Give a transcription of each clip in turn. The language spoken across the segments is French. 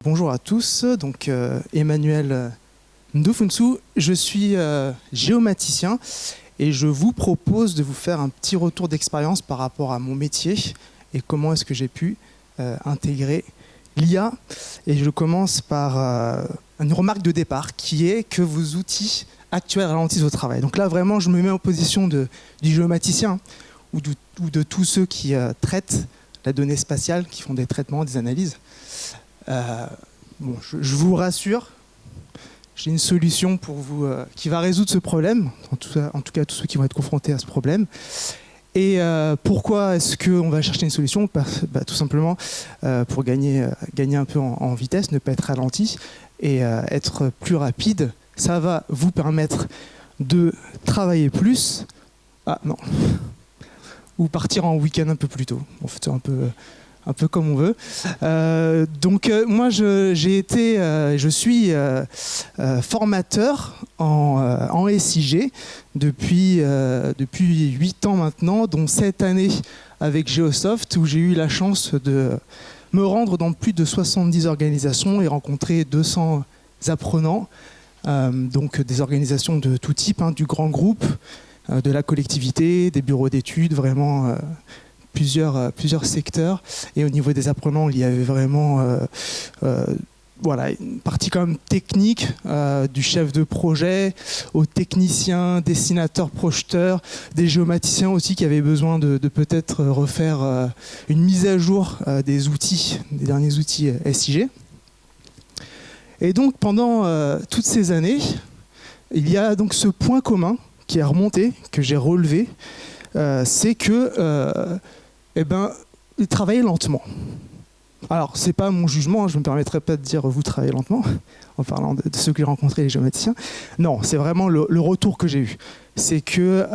Bonjour à tous, donc Emmanuel Ndofunsu, je suis géomaticien et je vous propose de vous faire un petit retour d'expérience par rapport à mon métier et comment est-ce que j'ai pu intégrer l'IA. Et je commence par une remarque de départ qui est que vos outils actuels ralentissent votre travail. Donc là vraiment je me mets en position du géomaticien ou de tous ceux qui traitent la donnée spatiale, qui font des traitements, des analyses. Bon, je vous rassure, j'ai une solution pour vous qui va résoudre ce problème, en tout cas tous ceux qui vont être confrontés à ce problème. Et pourquoi est-ce qu'on va chercher une solution? Tout simplement pour gagner un peu en vitesse, ne pas être ralenti et être plus rapide. Ça va vous permettre de travailler plus, ou partir en week-end un peu plus tôt. En fait, un peu comme on veut. Moi, je suis formateur en SIG depuis 8 ans maintenant, dont 7 années avec Geosoft, où j'ai eu la chance de me rendre dans plus de 70 organisations et rencontrer 200 apprenants, donc des organisations de tout type, du grand groupe, de la collectivité, des bureaux d'études, vraiment plusieurs secteurs. Et au niveau des apprenants, il y avait vraiment une partie quand même technique, du chef de projet aux techniciens, dessinateurs, projeteurs, des géomaticiens aussi qui avaient besoin de peut-être refaire une mise à jour des derniers outils SIG. Et donc pendant toutes ces années, il y a donc ce point commun qui est remonté, que j'ai relevé, c'est que ils travaillaient lentement. Alors, c'est pas mon jugement, je ne me permettrai pas de dire vous travaillez lentement, en parlant de ceux que j'ai rencontrés, les géomaticiens. Non, c'est vraiment le retour que j'ai eu. C'est que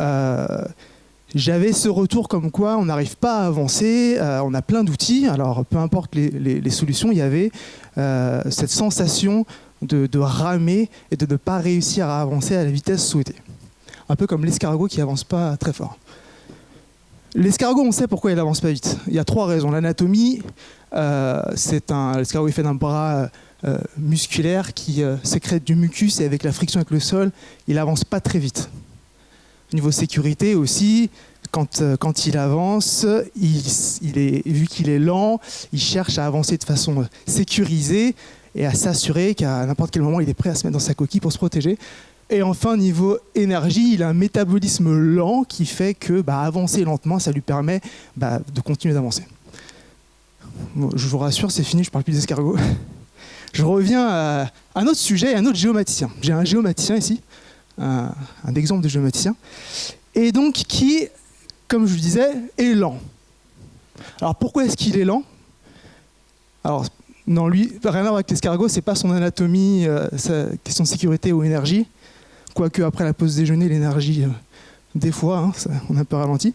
j'avais ce retour comme quoi on n'arrive pas à avancer, on a plein d'outils, alors peu importe les solutions, il y avait cette sensation de ramer et de ne pas réussir à avancer à la vitesse souhaitée. Un peu comme l'escargot qui n'avance pas très fort. L'escargot, on sait pourquoi il n'avance pas vite. Il y a 3 raisons. L'anatomie, l'escargot est fait d'un bras musculaire qui sécrète du mucus et avec la friction avec le sol, il n'avance pas très vite. Niveau sécurité aussi, quand il avance, vu qu'il est lent, il cherche à avancer de façon sécurisée et à s'assurer qu'à n'importe quel moment, il est prêt à se mettre dans sa coquille pour se protéger. Et enfin, niveau énergie, il a un métabolisme lent qui fait que avancer lentement, ça lui permet de continuer d'avancer. Bon, je vous rassure, c'est fini, je ne parle plus d'escargot. Je reviens à un autre sujet, un autre géomaticien. J'ai un géomaticien ici, un exemple de géomaticien, et donc qui, comme je vous disais, est lent. Alors pourquoi est-ce qu'il est lent? Alors, non, lui, rien à voir avec l'escargot, c'est pas son anatomie, sa question de sécurité ou énergie. Quoique après la pause déjeuner, l'énergie, des fois, on a un peu ralenti.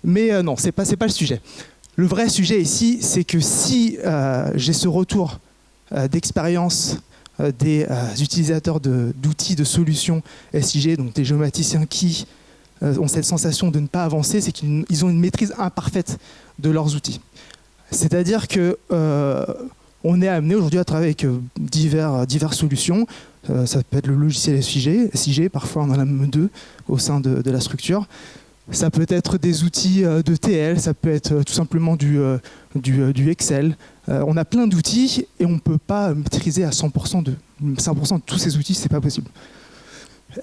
Mais non, c'est pas le sujet. Le vrai sujet ici, c'est que si j'ai ce retour d'expérience des utilisateurs d'outils, de solutions SIG, donc des géomaticiens qui ont cette sensation de ne pas avancer, c'est qu'ils ont une maîtrise imparfaite de leurs outils. C'est-à-dire que on est amené aujourd'hui à travailler avec diverses solutions. Ça peut être le logiciel SIG, parfois on en a même 2 au sein de la structure. Ça peut être des outils de TL, ça peut être tout simplement du Excel. On a plein d'outils et on ne peut pas maîtriser à 100% de tous ces outils, c'est pas possible.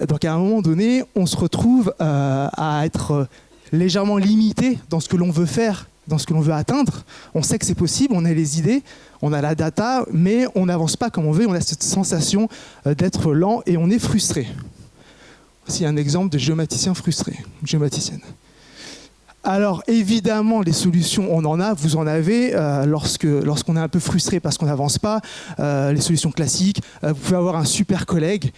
Donc à un moment donné, on se retrouve à être légèrement limité dans ce que l'on veut faire, dans ce que l'on veut atteindre. On sait que c'est possible, on a les idées, on a la data, mais on n'avance pas comme on veut, on a cette sensation d'être lent et on est frustré. Voici un exemple de géomaticien frustré, géomaticienne. Alors évidemment, les solutions, on en a, vous en avez, lorsqu'on est un peu frustré parce qu'on n'avance pas, les solutions classiques, vous pouvez avoir un super collègue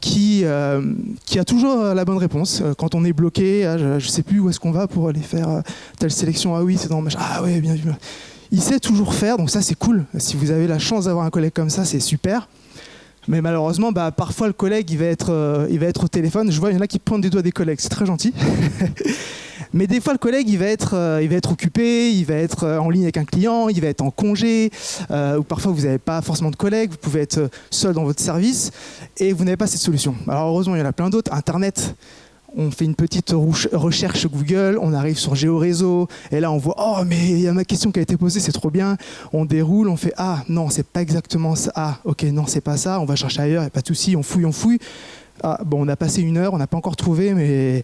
qui a toujours la bonne réponse. Quand on est bloqué, je ne sais plus où est-ce qu'on va pour aller faire telle sélection, ah oui, c'est dans machin, ah ouais, bien vu. Il sait toujours faire, donc ça c'est cool. Si vous avez la chance d'avoir un collègue comme ça, c'est super. Mais malheureusement, parfois le collègue il va être au téléphone. Je vois, il y en a qui pointent des doigts des collègues, c'est très gentil. Mais des fois, le collègue, il va être occupé, il va être en ligne avec un client, il va être en congé, ou parfois vous n'avez pas forcément de collègue, vous pouvez être seul dans votre service et vous n'avez pas cette solution. Alors heureusement, il y en a plein d'autres. Internet, on fait une petite recherche Google, on arrive sur GeoRéseau, et là on voit « Oh, mais il y a ma question qui a été posée, c'est trop bien ». On déroule, on fait « Ah, non, c'est pas exactement ça. Ah, ok, non, c'est pas ça, on va chercher ailleurs, il n'y a pas de souci, on fouille. Ah, bon, on a passé 1 heure, on n'a pas encore trouvé, mais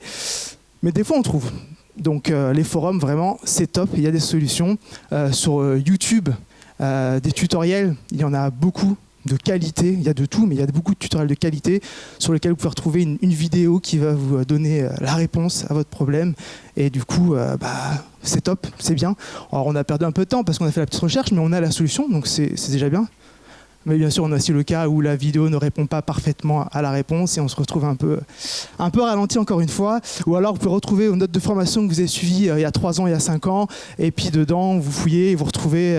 des fois on trouve. Donc les forums, vraiment, c'est top, il y a des solutions. Sur YouTube, des tutoriels, il y en a beaucoup. De qualité, il y a de tout, mais il y a beaucoup de tutoriels de qualité sur lesquels vous pouvez retrouver une vidéo qui va vous donner la réponse à votre problème. Et du coup, c'est top, c'est bien. Alors on a perdu un peu de temps parce qu'on a fait la petite recherche, mais on a la solution, donc c'est déjà bien. Mais bien sûr, on a aussi le cas où la vidéo ne répond pas parfaitement à la réponse et on se retrouve un peu ralenti encore une fois. Ou alors, vous pouvez retrouver une note de formation que vous avez suivie il y a 3 ans, il y a 5 ans. Et puis dedans, vous fouillez et vous retrouvez...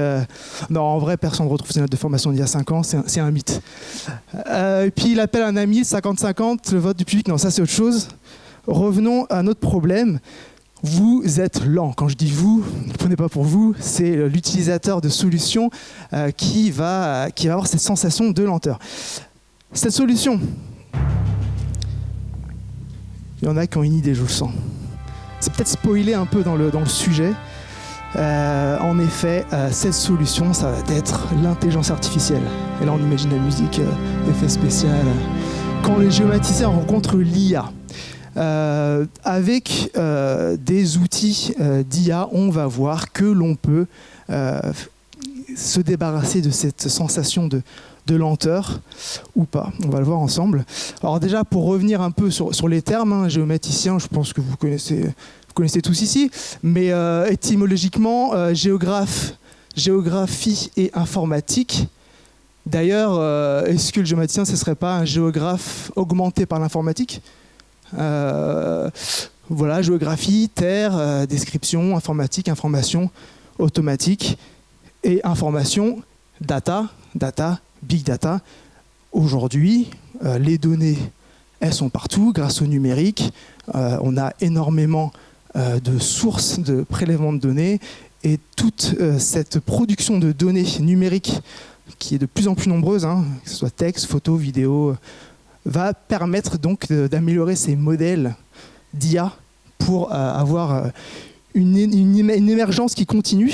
Non, en vrai, personne ne retrouve ces notes de formation d'il y a 5 ans. C'est un mythe. Et puis, il appelle un ami, 50-50, le vote du public. Non, ça, c'est autre chose. Revenons à notre problème. Vous êtes lent. Quand je dis vous, ne le prenez pas pour vous, c'est l'utilisateur de solutions qui va avoir cette sensation de lenteur. Cette solution, il y en a qui ont une idée, je le sens. C'est peut-être spoiler un peu dans le sujet. En effet, cette solution, ça va être l'intelligence artificielle. Et là, on imagine la musique, effet spécial. Quand les géomaticiens rencontrent l'IA, avec des outils d'IA, on va voir que l'on peut se débarrasser de cette sensation de lenteur ou pas. On va le voir ensemble. Alors déjà, pour revenir un peu sur les termes, géomaticien, je pense que vous connaissez tous ici, mais étymologiquement, géographie et informatique. D'ailleurs, est-ce que le géomaticien, ce ne serait pas un géographe augmenté par l'informatique ? Voilà, géographie, terre, description, informatique, information, automatique et information, data, big data. Aujourd'hui, les données, elles sont partout grâce au numérique. On a énormément de sources de prélèvement de données et toute cette production de données numériques qui est de plus en plus nombreuse, que ce soit texte, photo, vidéo, va permettre donc d'améliorer ces modèles d'IA pour avoir une émergence qui continue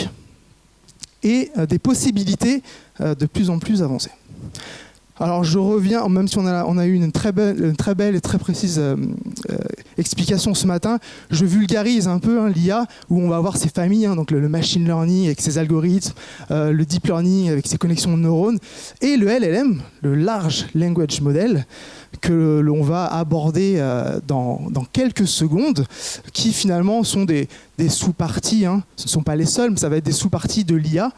et des possibilités de plus en plus avancées. Alors je reviens, même si on a eu une très belle et très précise explication ce matin, je vulgarise un peu l'IA, où on va avoir ces familles, donc le machine learning avec ses algorithmes, le deep learning avec ses connexions de neurones, et le LLM, le large language model, que l'on va aborder dans quelques secondes, qui finalement sont des sous-parties, ce ne sont pas les seuls, mais ça va être des sous-parties de l'IA.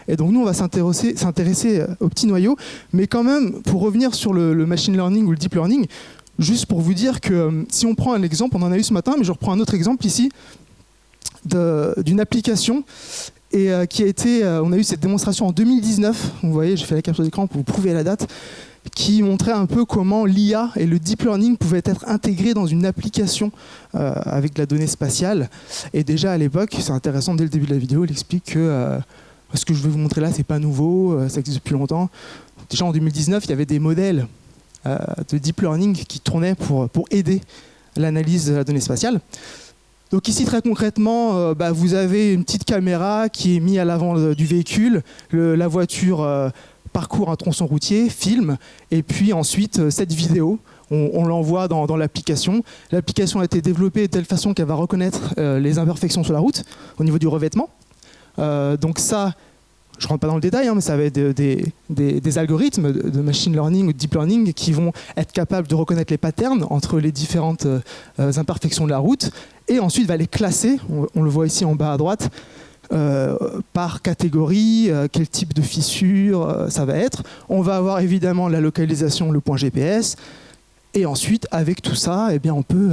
Et donc nous, on va s'intéresser au petit noyau, mais quand même, pour revenir sur le machine learning ou le deep learning, juste pour vous dire que si on prend un exemple, on en a eu ce matin, mais je reprends un autre exemple ici, d'une application et qui a été, on a eu cette démonstration en 2019, vous voyez, j'ai fait la capture d'écran pour vous prouver la date, qui montrait un peu comment l'IA et le deep learning pouvaient être intégrés dans une application avec de la donnée spatiale. Et déjà à l'époque, c'est intéressant, dès le début de la vidéo, il explique que ce que je vais vous montrer là, c'est pas nouveau, ça existe depuis longtemps. Déjà en 2019, il y avait des modèles de deep learning qui tournaient pour aider l'analyse de la donnée spatiale. Donc ici, très concrètement, vous avez une petite caméra qui est mise à l'avant du véhicule, la voiture parcourt un tronçon routier, filme, et puis ensuite, cette vidéo, on l'envoie dans l'application. L'application a été développée de telle façon qu'elle va reconnaître les imperfections sur la route, au niveau du revêtement. Donc ça, je ne rentre pas dans le détail, mais ça va être des algorithmes de machine learning ou de deep learning qui vont être capables de reconnaître les patterns entre les différentes imperfections de la route et ensuite va les classer, on le voit ici en bas à droite, par catégorie, quel type de fissure ça va être. On va avoir évidemment la localisation, le point GPS, et ensuite avec tout ça, on peut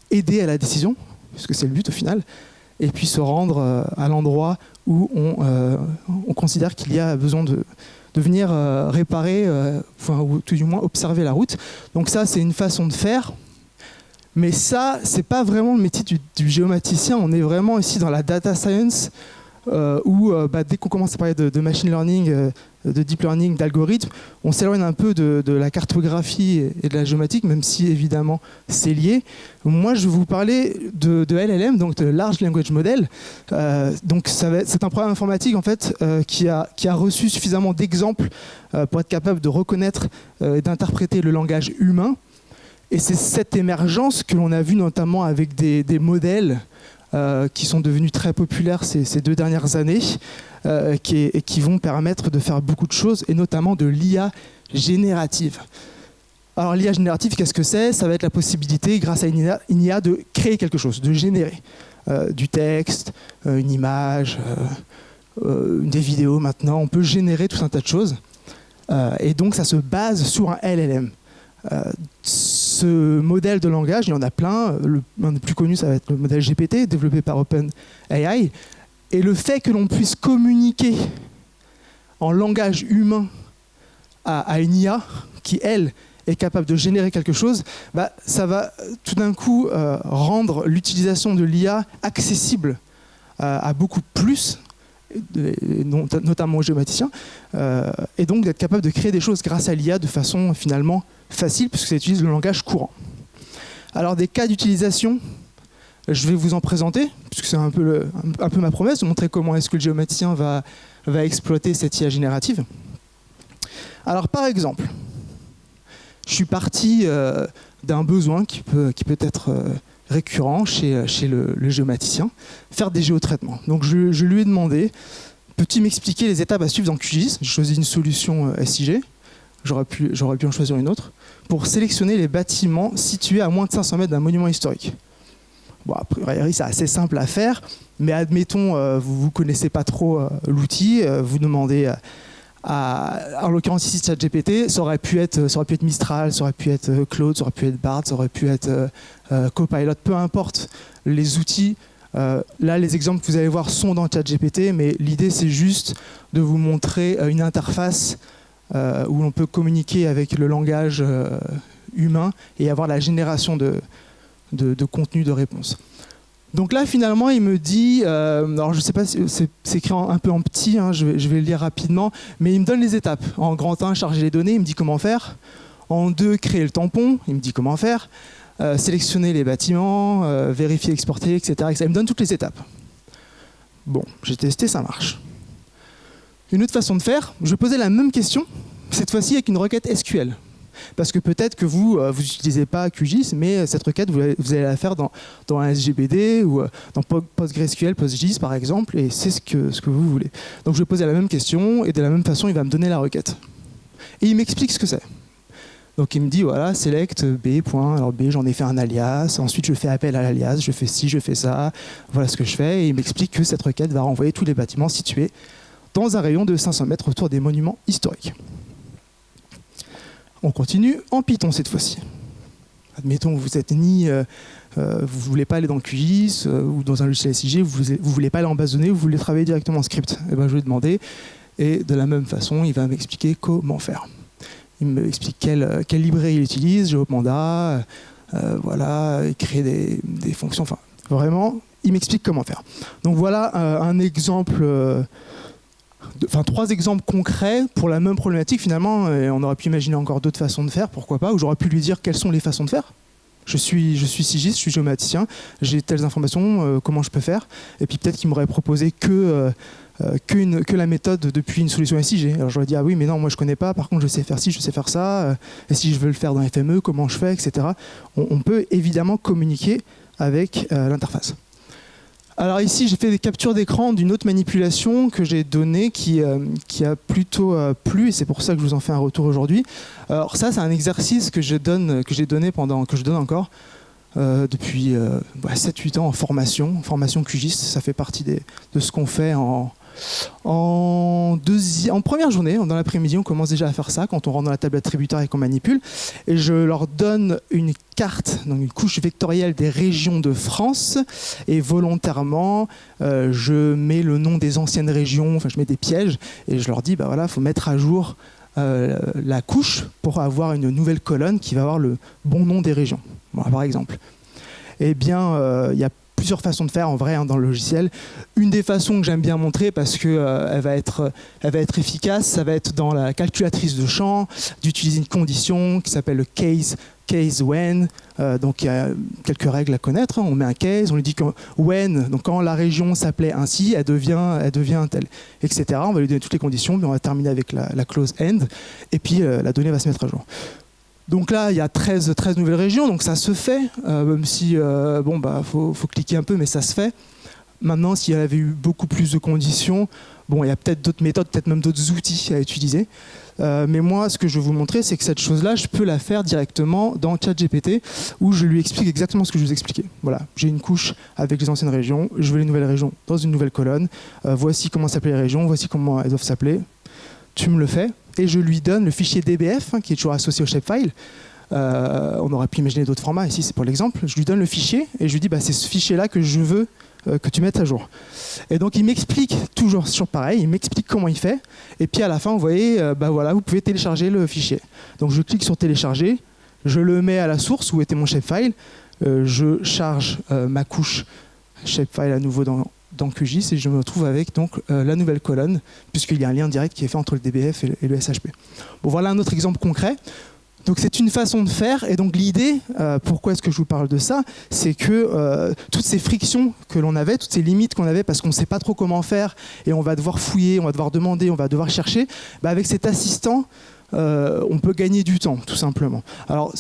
aider à la décision, puisque c'est le but au final, et puis se rendre à l'endroit où on considère qu'il y a besoin de venir réparer, ou tout du moins observer la route. Donc ça, c'est une façon de faire. Mais ça, c'est pas vraiment le métier du géomaticien. On est vraiment ici dans la data science, où dès qu'on commence à parler de machine learning, de deep learning, d'algorithmes, on s'éloigne un peu de la cartographie et de la géomatique, même si évidemment c'est lié. Moi, je vais vous parler de LLM, donc de Large Language Model. C'est un programme informatique en fait qui a reçu suffisamment d'exemples pour être capable de reconnaître et d'interpréter le langage humain. Et c'est cette émergence que l'on a vue notamment avec des modèles qui sont devenus très populaires ces 2 dernières années, qui vont permettre de faire beaucoup de choses, et notamment de l'IA générative. Alors l'IA générative, qu'est-ce que c'est? Ça va être la possibilité, grâce à une IA, de créer quelque chose, de générer du texte, une image, des vidéos maintenant. On peut générer tout un tas de choses. Et donc ça se base sur un LLM. Ce modèle de langage, il y en a plein. Un des plus connus, ça va être le modèle GPT, développé par OpenAI. Et le fait que l'on puisse communiquer en langage humain à une IA qui, elle, est capable de générer quelque chose, ça va tout d'un coup rendre l'utilisation de l'IA accessible à beaucoup plus, notamment aux géomaticiens, et donc d'être capable de créer des choses grâce à l'IA de façon finalement facile, puisque ça utilise le langage courant. Alors des cas d'utilisation, je vais vous en présenter, puisque c'est un peu ma promesse, de montrer comment est-ce que le géomaticien va exploiter cette IA générative. Alors par exemple, je suis parti d'un besoin qui peut être récurrent chez le géomaticien, faire des géotraitements. Donc je lui ai demandé, peux-tu m'expliquer les étapes à suivre dans QGIS? J'ai choisi une solution SIG, j'aurais pu en choisir une autre, pour sélectionner les bâtiments situés à moins de 500 mètres d'un monument historique. Bon, a priori, c'est assez simple à faire, mais admettons, vous ne connaissez pas trop l'outil, vous demandez en l'occurrence ici ChatGPT, ça aurait pu être Mistral, ça aurait pu être Claude, ça aurait pu être Bard, ça aurait pu être Copilot, peu importe les outils. Là, les exemples que vous allez voir sont dans ChatGPT, mais l'idée, c'est juste de vous montrer une interface où l'on peut communiquer avec le langage humain et avoir la génération de contenu de réponse. Donc là, finalement, il me dit, alors je ne sais pas si c'est écrit un peu en petit, hein, je vais le lire rapidement, mais il me donne les étapes. En grand 1, charger les données, il me dit comment faire. En 2, créer le tampon, il me dit comment faire. Sélectionner les bâtiments, vérifier, exporter, etc., Il me donne toutes les étapes. Bon, j'ai testé, ça marche. Une autre façon de faire, je posais la même question, cette fois-ci avec une requête SQL. Parce que peut-être que vous n'utilisez pas QGIS, mais cette requête, vous allez la faire dans un SGBD ou dans PostgreSQL, PostGIS par exemple, et c'est ce que vous voulez. Donc je vais poser la même question, et de la même façon, il va me donner la requête. Et il m'explique ce que c'est. Donc il me dit, voilà, select B, point. Alors B, j'en ai fait un alias, ensuite je fais appel à l'alias, je fais ci, je fais ça, voilà ce que je fais, et il m'explique que cette requête va renvoyer tous les bâtiments situés dans un rayon de 500 mètres autour des monuments historiques. On continue en Python cette fois-ci. Admettons que vous êtes vous voulez pas aller dans le QGIS ou dans un logiciel SIG, vous voulez pas aller en base de données, vous voulez travailler directement en script. Et ben je vais demander, et de la même façon, il va m'expliquer comment faire. Il m'explique quelle librairie il utilise, GeoPanda, voilà, il crée des fonctions. Enfin, vraiment, il m'explique comment faire. Donc voilà un exemple. Enfin, 3 exemples concrets pour la même problématique finalement, et on aurait pu imaginer encore d'autres façons de faire, pourquoi pas, ou j'aurais pu lui dire quelles sont les façons de faire. Je suis SIGiste, je suis géomaticien, j'ai telles informations, comment je peux faire, et puis peut-être qu'il m'aurait proposé que la méthode depuis une solution SIG. Alors j'aurais dit ah oui mais non moi je connais pas, par contre je sais faire ci, je sais faire ça, et si je veux le faire dans FME, comment je fais, etc. On peut évidemment communiquer avec l'interface. Alors ici, j'ai fait des captures d'écran d'une autre manipulation que j'ai donnée qui a plutôt plu, et c'est pour ça que je vous en fais un retour aujourd'hui. Alors ça, c'est un exercice que je donne encore depuis 7-8 ans en formation QGIS. Ça fait partie de ce qu'on fait en première journée, dans l'après-midi, on commence déjà à faire ça quand on rentre dans la table attributeur et qu'on manipule. Et je leur donne une carte, donc une couche vectorielle des régions de France, et volontairement, je mets le nom des anciennes régions, enfin je mets des pièges, et je leur dis, bah voilà, faut mettre à jour la couche pour avoir une nouvelle colonne qui va avoir le bon nom des régions. Voilà, par exemple. Eh bien, il y a plusieurs façons de faire en vrai dans le logiciel. Une des façons que j'aime bien montrer parce que elle va être efficace, ça va être dans la calculatrice de champ, d'utiliser une condition qui s'appelle le case when. Donc il y a quelques règles à connaître. On met un case, on lui dit que when, donc quand la région s'appelait ainsi, elle devient telle, etc. On va lui donner toutes les conditions, mais on va terminer avec la clause end, et puis la donnée va se mettre à jour. Donc là, il y a 13 nouvelles régions, donc ça se fait, même si, faut cliquer un peu, mais ça se fait. Maintenant, s'il y avait eu beaucoup plus de conditions, bon, il y a peut-être d'autres méthodes, peut-être même d'autres outils à utiliser. Mais moi, ce que je vais vous montrer, c'est que cette chose-là, je peux la faire directement dans ChatGPT, où je lui explique exactement ce que je vous expliquais. Voilà, j'ai une couche avec les anciennes régions, je veux les nouvelles régions dans une nouvelle colonne, voici comment s'appellent les régions, voici comment elles doivent s'appeler. Tu me le fais, et je lui donne le fichier DBF, qui est toujours associé au shapefile. On aurait pu imaginer d'autres formats, ici c'est pour l'exemple. Je lui donne le fichier, et je lui dis, c'est ce fichier-là que je veux que tu mettes à jour. Et donc il m'explique, toujours pareil, il m'explique comment il fait, et puis à la fin, vous voyez, voilà, vous pouvez télécharger le fichier. Donc je clique sur télécharger, je le mets à la source, où était mon shapefile, je charge ma couche shapefile à nouveau dans QGIS, et je me retrouve avec donc la nouvelle colonne, puisqu'il y a un lien direct qui est fait entre le DBF et le SHP. Bon, voilà un autre exemple concret. Donc c'est une façon de faire, et donc l'idée, pourquoi est-ce que je vous parle de ça, c'est que toutes ces frictions que l'on avait, toutes ces limites qu'on avait parce qu'on ne sait pas trop comment faire, et on va devoir fouiller, on va devoir demander, on va devoir chercher, avec cet assistant, on peut gagner du temps, tout simplement. Alors,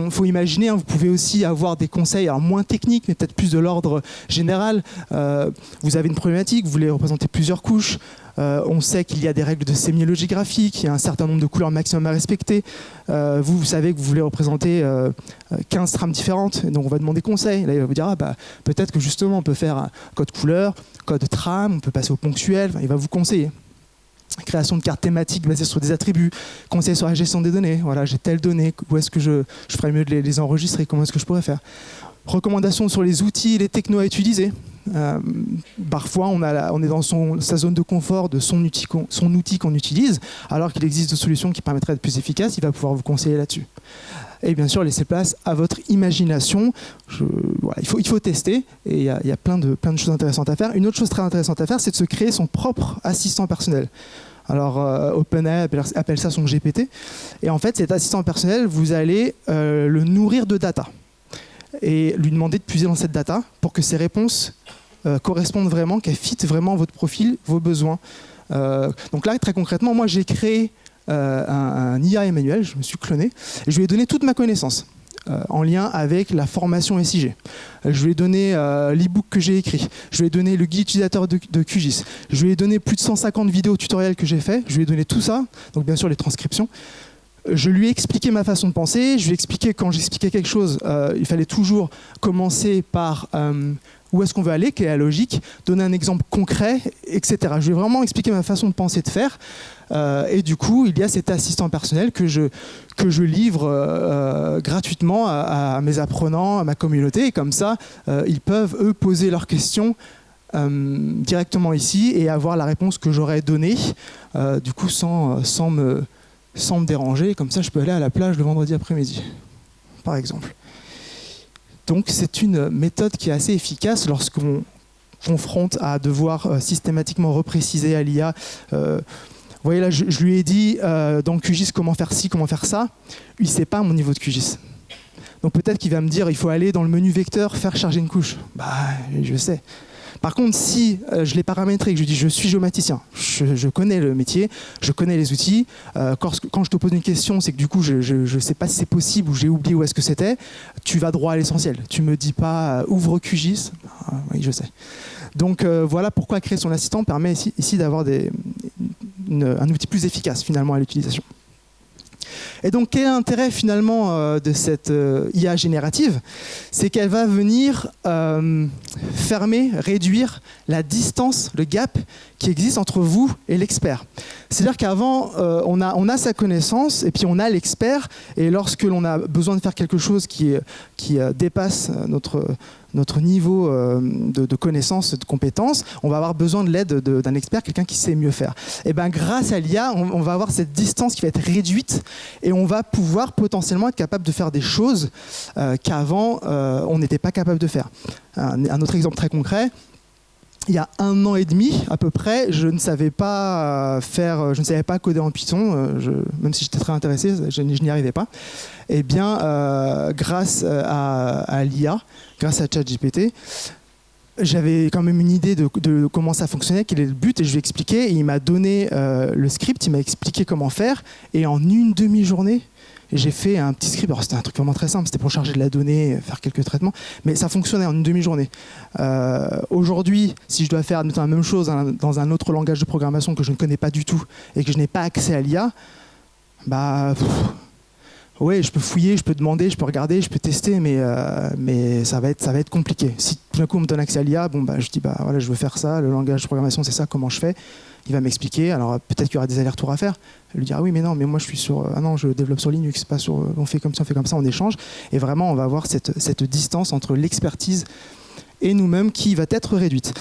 faut imaginer, vous pouvez aussi avoir des conseils, alors moins techniques, mais peut-être plus de l'ordre général. Vous avez une problématique, vous voulez représenter plusieurs couches. On sait qu'il y a des règles de sémiologie graphique, il y a un certain nombre de couleurs maximum à respecter. Vous savez que vous voulez représenter 15 trames différentes, donc on va demander conseil. Là, il va vous dire, peut-être que justement, on peut faire un code couleur, code trame, on peut passer au ponctuel, il va vous conseiller. Création de cartes thématiques basées sur des attributs, conseil sur la gestion des données, voilà, j'ai telle donnée, où est-ce que je ferais mieux de les enregistrer, comment est-ce que je pourrais faire. Recommandations sur les outils et les technos à utiliser. Parfois on est dans sa zone de confort de son outil qu'on utilise, alors qu'il existe des solutions qui permettraient d'être plus efficaces, il va pouvoir vous conseiller là-dessus. Et bien sûr, laissez place à votre imagination. Il faut tester, et il y a plein de choses intéressantes à faire. Une autre chose très intéressante à faire, c'est de se créer son propre assistant personnel. Alors, OpenAI appelle ça son GPT. Et en fait, cet assistant personnel, vous allez le nourrir de data et lui demander de puiser dans cette data pour que ses réponses correspondent vraiment, qu'elles fitent vraiment votre profil, vos besoins. Donc là, très concrètement, moi, j'ai créé un IA Emmanuel, je me suis cloné, et je lui ai donné toute ma connaissance en lien avec la formation SIG. Je lui ai donné l'e-book que j'ai écrit, je lui ai donné le guide utilisateur de QGIS, je lui ai donné plus de 150 vidéos tutoriels que j'ai fait, je lui ai donné tout ça, donc bien sûr les transcriptions. Je lui ai expliqué ma façon de penser, je lui ai expliqué quand j'expliquais quelque chose, il fallait toujours commencer par où est-ce qu'on veut aller, quelle est la logique, donner un exemple concret, etc. Je lui ai vraiment expliqué ma façon de penser, de faire. Et du coup, il y a cet assistant personnel que je livre gratuitement à mes apprenants, à ma communauté. Et comme ça, ils peuvent, eux, poser leurs questions directement ici et avoir la réponse que j'aurais donnée, du coup, sans me déranger. Comme ça, je peux aller à la plage le vendredi après-midi, par exemple. Donc c'est une méthode qui est assez efficace lorsqu'on confronte à devoir systématiquement repréciser à l'IA. Vous voyez là, je lui ai dit dans QGIS comment faire ci, comment faire ça. Il ne sait pas mon niveau de QGIS. Donc peut-être qu'il va me dire il faut aller dans le menu vecteur, faire charger une couche. Je sais. Par contre, si je l'ai paramétré, que je dis je suis géomaticien, je connais le métier, je connais les outils, quand je te pose une question, c'est que du coup je ne sais pas si c'est possible ou j'ai oublié où est-ce que c'était, tu vas droit à l'essentiel. Tu me dis pas ouvre QGIS, oui je sais. Donc voilà pourquoi créer son assistant permet ici d'avoir un outil plus efficace finalement à l'utilisation. Et donc, quel est l'intérêt finalement de cette IA générative? C'est qu'elle va venir fermer, réduire la distance, le gap qui existe entre vous et l'expert. C'est-à-dire qu'avant, on a sa connaissance et puis on a l'expert. Et lorsque l'on a besoin de faire quelque chose qui dépasse notre niveau de connaissance, de compétence, on va avoir besoin de l'aide d'un expert, quelqu'un qui sait mieux faire. Et bien grâce à l'IA, on va avoir cette distance qui va être réduite et on va pouvoir potentiellement être capable de faire des choses qu'avant on n'était pas capable de faire. Un autre exemple très concret. Il y a 1 an et demi à peu près, je ne savais pas coder en Python, même si j'étais très intéressé, je n'y arrivais pas. Et bien, grâce à l'IA, grâce à ChatGPT, j'avais quand même une idée de comment ça fonctionnait, quel est le but, et je lui ai expliqué, et il m'a donné le script, il m'a expliqué comment faire, et en une demi-journée, j'ai fait un petit script. Alors c'était un truc vraiment très simple, c'était pour charger de la donnée, faire quelques traitements, mais ça fonctionnait en une demi-journée. Aujourd'hui, si je dois faire la même chose dans un autre langage de programmation que je ne connais pas du tout et que je n'ai pas accès à l'IA, ouais, je peux fouiller, je peux demander, je peux regarder, je peux tester, mais ça va être compliqué. Si tout d'un coup on me donne accès à l'IA, je dis voilà, je veux faire ça, le langage de programmation c'est ça, comment je fais? Il va m'expliquer. Alors peut-être qu'il y aura des allers-retours à faire. Je lui dire oui, mais non, mais moi je suis sur je développe sur Linux, pas sur on fait comme ça, on échange. Et vraiment on va avoir cette distance entre l'expertise et nous-mêmes qui va être réduite.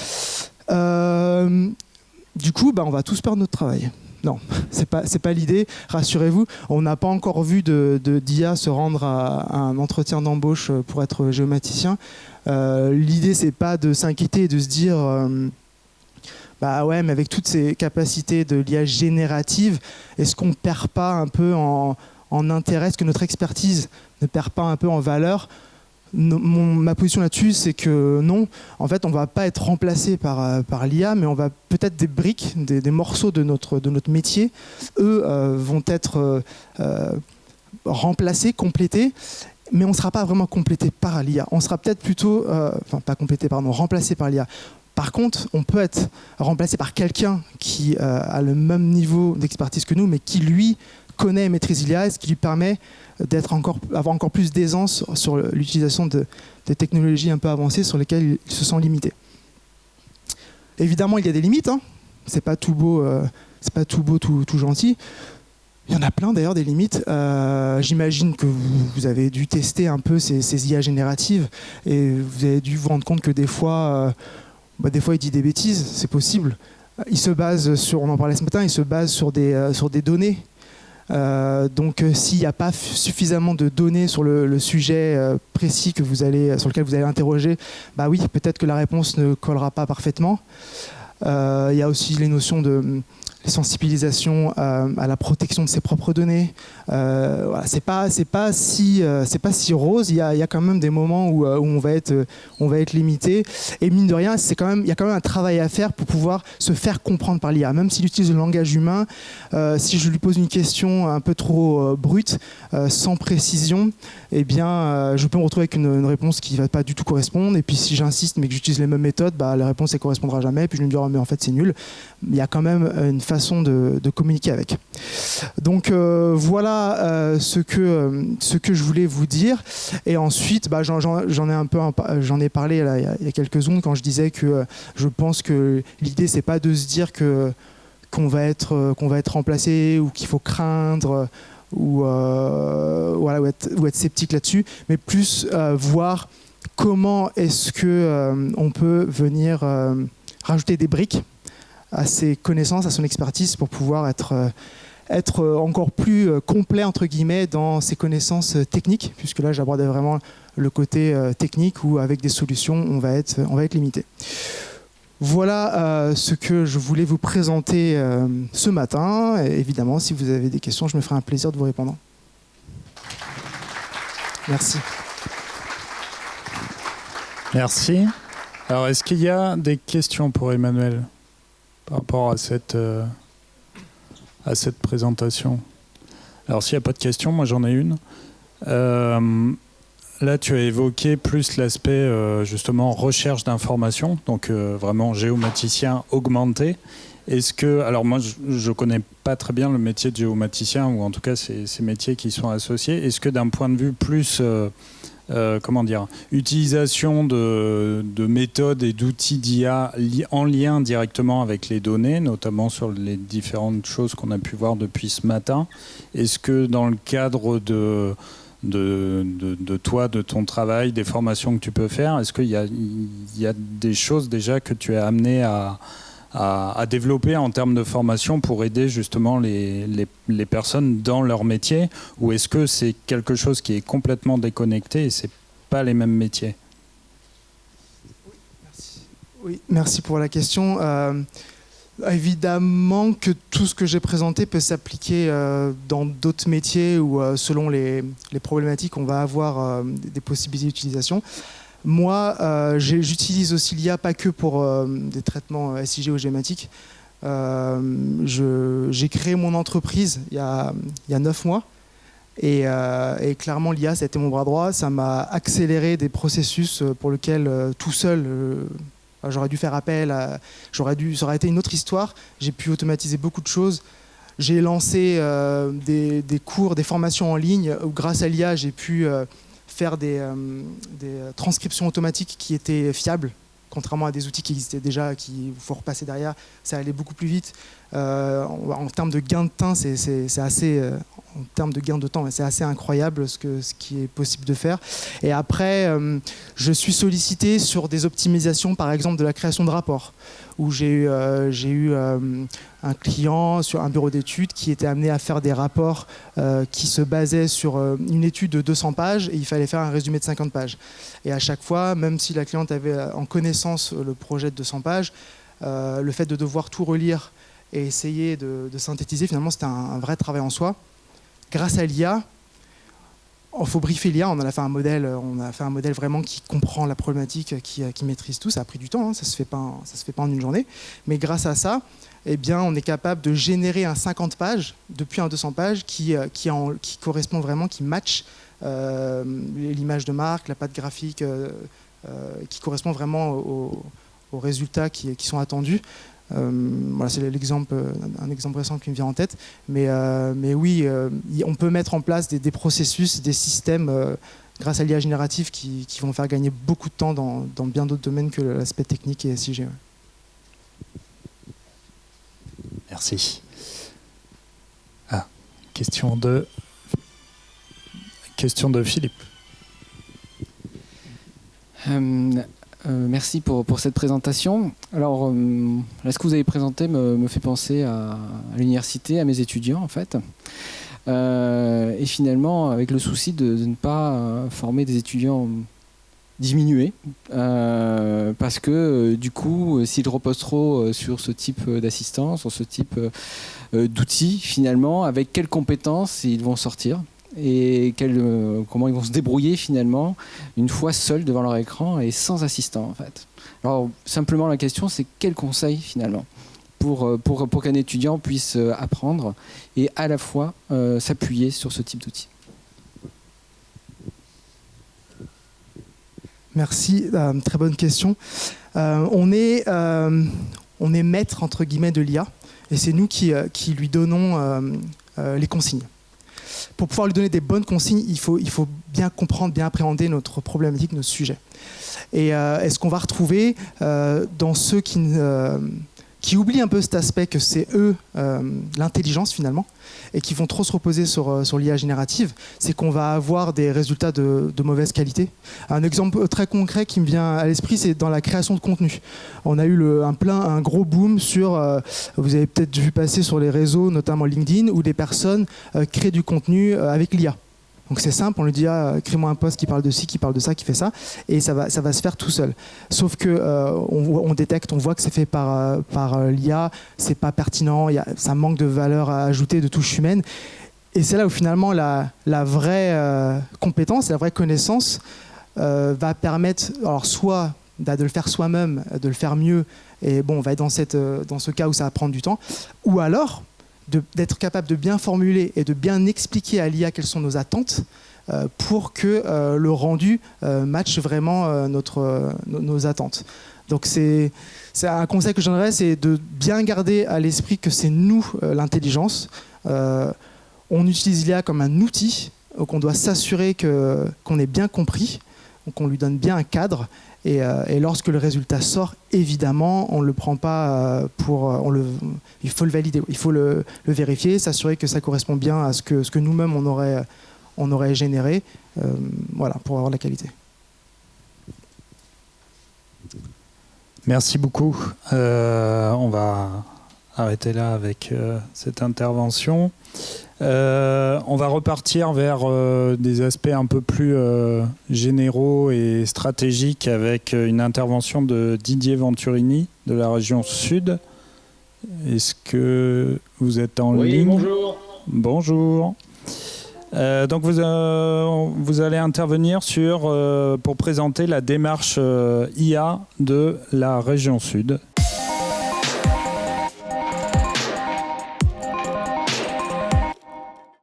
Du coup, on va tous perdre notre travail. Non, c'est pas l'idée. Rassurez-vous, on n'a pas encore vu d'IA se rendre à un entretien d'embauche pour être géomaticien. L'idée, c'est pas de s'inquiéter et de se dire ouais, mais avec toutes ces capacités de l'IA générative, est-ce qu'on perd pas un peu en intérêt? Est-ce que notre expertise ne perd pas un peu en valeur? Ma position là-dessus, c'est que non. En fait, on ne va pas être remplacé par l'IA, mais on va peut-être des briques, des morceaux de notre métier, eux, vont être remplacés, complétés, mais on ne sera pas vraiment complété par l'IA. On sera peut-être plutôt, remplacé par l'IA. Par contre, on peut être remplacé par quelqu'un qui a le même niveau d'expertise que nous, mais qui, lui, connaît et maîtrise l'IA, ce qui lui permet avoir encore plus d'aisance sur l'utilisation des technologies un peu avancées sur lesquelles il se sent limité. Évidemment, il y a des limites. C'est pas tout beau, tout gentil. Il y en a plein d'ailleurs des limites. J'imagine que vous avez dû tester un peu ces IA génératives et vous avez dû vous rendre compte que des fois il dit des bêtises, c'est possible. Il se base sur, on en parlait ce matin, il se base sur des données. Donc s'il n'y a pas suffisamment de données sur le sujet précis sur lequel vous allez interroger, oui, peut-être que la réponse ne collera pas parfaitement. Il y a aussi les notions de sensibilisation à la protection de ses propres données. Voilà, c'est pas si rose. Il y a quand même des moments où on va être limité. Et mine de rien, il y a quand même un travail à faire pour pouvoir se faire comprendre par l'IA. Même s'il utilise le langage humain, si je lui pose une question un peu trop brute, sans précision, eh bien, je peux me retrouver avec une réponse qui ne va pas du tout correspondre. Et puis si j'insiste mais que j'utilise les mêmes méthodes, la réponse ne correspondra jamais. Et puis je me dis mais en fait c'est nul. Il y a quand même une façon de communiquer avec. Donc voilà ce que je voulais vous dire. Et ensuite, j'en ai parlé là, il y a quelques secondes quand je disais que je pense que l'idée c'est pas de se dire qu'on va être remplacé ou qu'il faut craindre ou être sceptique là-dessus, mais plus voir comment est-ce que on peut venir rajouter des briques à ses connaissances, à son expertise pour pouvoir être encore plus complet entre guillemets dans ses connaissances techniques, puisque là j'abordais vraiment le côté technique où avec des solutions on va être limité. Voilà ce que je voulais vous présenter ce matin. Et évidemment, si vous avez des questions, je me ferai un plaisir de vous répondre. Merci. Merci. Alors, est-ce qu'il y a des questions pour Emmanuel par rapport à cette présentation? Alors, s'il n'y a pas de questions, moi j'en ai une. Là, tu as évoqué plus l'aspect justement recherche d'informations, donc vraiment géomaticien augmenté. Est-ce que, alors moi je connais pas très bien le métier de géomaticien, ou en tout cas ces métiers qui sont associés. Est-ce que d'un point de vue plus utilisation de méthodes et d'outils d'IA en lien directement avec les données, notamment sur les différentes choses qu'on a pu voir depuis ce matin, est-ce que dans le cadre de toi, de ton travail, des formations que tu peux faire? Est-ce qu'il y a des choses déjà que tu es amené à développer en termes de formation pour aider justement les personnes dans leur métier, ou est-ce que c'est quelque chose qui est complètement déconnecté et c'est pas les mêmes métiers? Oui, merci pour la question. Évidemment que tout ce que j'ai présenté peut s'appliquer dans d'autres métiers où, selon les problématiques, on va avoir des possibilités d'utilisation. Moi, j'utilise aussi l'IA pas que pour des traitements SIG ou géomatiques. J'ai créé mon entreprise il y a 9 mois. Et clairement, l'IA, ça a été mon bras droit. Ça m'a accéléré des processus pour lesquels, tout seul, j'aurais dû faire appel. Ça aurait été une autre histoire. J'ai pu automatiser beaucoup de choses. J'ai lancé des cours, des formations en ligne où, grâce à l'IA, j'ai pu faire des transcriptions automatiques qui étaient fiables, contrairement à des outils qui existaient déjà, qu'il faut repasser derrière. Ça allait beaucoup plus vite. En termes de gain de temps, c'est assez... en termes de gain de temps, c'est assez incroyable ce qui est possible de faire. Et après, je suis sollicité sur des optimisations, par exemple, de la création de rapports, où j'ai eu un client sur un bureau d'études qui était amené à faire des rapports qui se basaient sur une étude de 200 pages et il fallait faire un résumé de 50 pages. Et à chaque fois, même si la cliente avait en connaissance le projet de 200 pages, le fait de devoir tout relire et essayer de synthétiser, finalement, c'était un vrai travail en soi. Grâce à l'IA, il faut briefer l'IA, on a fait un modèle vraiment qui comprend la problématique, qui maîtrise tout. Ça a pris du temps, hein, ça se fait pas en une journée. Mais grâce à ça, eh bien, on est capable de générer un 50 pages depuis un 200 pages qui correspond vraiment, qui match l'image de marque, la patte graphique, qui correspond vraiment aux résultats qui sont attendus. Voilà, c'est un exemple récent qui me vient en tête. Mais oui, on peut mettre en place des processus, des systèmes grâce à l'IA générative qui vont faire gagner beaucoup de temps dans bien d'autres domaines que l'aspect technique et SIG. Ouais. Merci. Question de Philippe. Merci pour cette présentation. Alors, là, ce que vous avez présenté me fait penser à l'université, à mes étudiants, en fait. Et finalement, avec le souci de ne pas former des étudiants diminués, parce que, du coup, s'ils reposent trop sur ce type d'assistance, sur ce type d'outils, finalement, avec quelles compétences ils vont sortir et comment ils vont se débrouiller finalement une fois seuls devant leur écran et sans assistant en fait. Alors simplement la question c'est quel conseil finalement pour qu'un étudiant puisse apprendre et à la fois s'appuyer sur ce type d'outils. Merci, très bonne question. On est maître entre guillemets de l'IA et c'est nous qui lui donnons les consignes. Pour pouvoir lui donner des bonnes consignes, il faut bien comprendre, bien appréhender notre problématique, notre sujet. Et est-ce qu'on va retrouver dans ceux qui oublient un peu cet aspect que c'est eux l'intelligence finalement et qui vont trop se reposer sur l'IA générative, c'est qu'on va avoir des résultats de mauvaise qualité. Un exemple très concret qui me vient à l'esprit, c'est dans la création de contenu. On a eu un gros boom sur, vous avez peut-être vu passer sur les réseaux, notamment LinkedIn, où des personnes créent du contenu avec l'IA. Donc c'est simple, on lui dit crée-moi un post qui parle de ci, qui parle de ça, qui fait ça, et ça va se faire tout seul. Sauf que on détecte, on voit que c'est fait par l'IA, c'est pas pertinent, ça manque de valeur à ajouter, de touche humaine. Et c'est là où finalement la vraie compétence, la vraie connaissance va permettre, alors soit de le faire soi-même, de le faire mieux, et bon, on va être dans ce cas où ça va prendre du temps, ou alors d'être capable de bien formuler et de bien expliquer à l'IA quelles sont nos attentes pour que le rendu matche vraiment nos attentes. Donc c'est un conseil que je donnerais, c'est de bien garder à l'esprit que c'est nous l'intelligence. On utilise l'IA comme un outil, donc on doit s'assurer qu'on ait bien compris, qu'on lui donne bien un cadre. Et lorsque le résultat sort, évidemment, on ne le prend pas il faut le valider, il faut le vérifier, s'assurer que ça correspond bien à ce que nous-mêmes on on aurait généré, voilà, pour avoir la qualité. Merci beaucoup. On va arrêter là avec cette intervention. On va repartir vers des aspects un peu plus généraux et stratégiques avec une intervention de Didier Venturini de la région Sud. Est-ce que vous êtes en ligne ? Bonjour. Bonjour. Donc vous allez intervenir pour présenter la démarche IA de la région Sud.